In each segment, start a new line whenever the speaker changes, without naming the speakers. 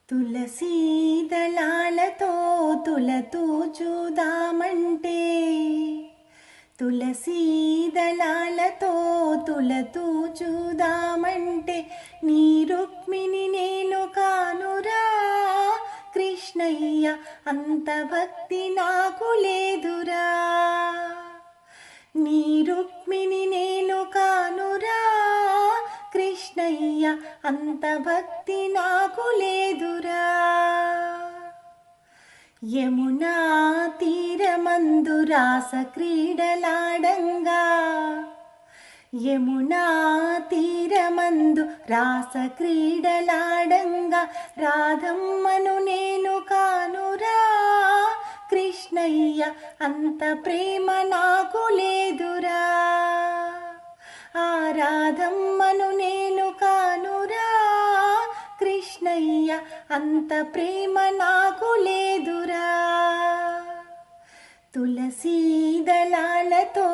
తులసీ దళాలతో తులతూచుదామంటే తులసీ దళాలతో తులతూచుదామంటే నీ రుక్మిణి నేను కానురా కృష్ణయ్య అంత భక్తి నాకు లేదురా నీ రుక్మిణి నేను కానురా కృష్ణయ్య అంత భక్తి నాకు లేదురా యమునా తీరమందు రాస క్రీడలాడంగా యమునా తీరమందు రాస క్రీడలాడంగా రాధమ్మను నేను కానురా కృష్ణయ్య అంత ప్రేమ నాకు లేదురా ఆ రాధమ్మను నేను కానురా కృష్ణయ్య అంత ప్రేమ నాకు లేదురా తులసీ దళాలతో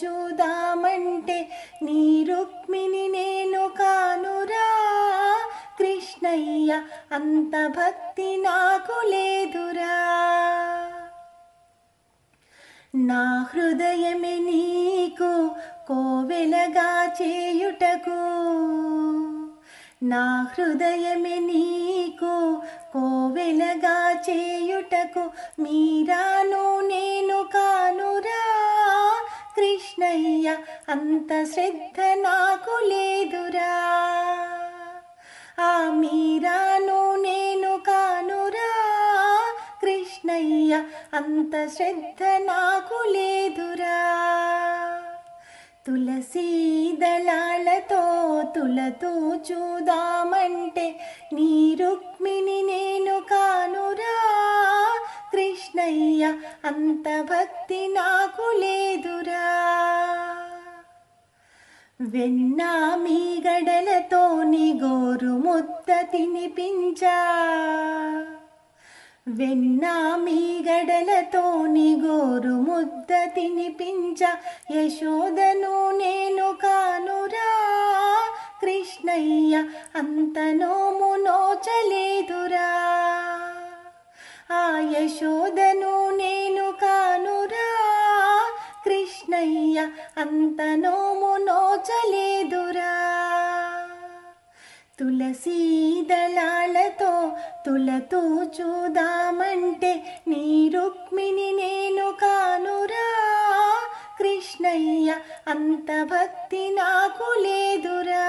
తులతూచుదామంటే నీ రుక్మిణి నేను కానురా కృష్ణయ్య అంత భక్తి నాకు లేదురా నా హృదయమే నీకు కోవెలగా చేయుటకు నా హృదయమే నీకు కోవెలగా చేయుటకు మీరాను నేను కానురా కృష్ణయ్య అంత శ్రద్ధ నాకు లేదురా ఆ మీరాను నేను కానురా కృష్ణయ్య అంత శ్రద్ధ నాకు లేదురా తులసీ దళాలతో తులతూచుదామంటే నీ రుక్మిణి నేను కానురా కృష్ణయ్య అంత భక్తి నాకు లేదురా వెన్నా మీ గడలతో నీ గోరు ముద్ద తినిపించా వెన్నా మీ గడలతో నీ గోరు ముద్ద తినిపించ యశోదను నేను కానురా కృష్ణయ్య అంత నోము నోచలేదురా ఆ యశోదను నేను కానురా కృష్ణయ్య అంత నోము నోచలేదురా తులసీ దళాలతో తులతూచుదామంటే నీ రుక్మిణి నేను కానురా కృష్ణయ్య అంత భక్తి నాకు లేదురా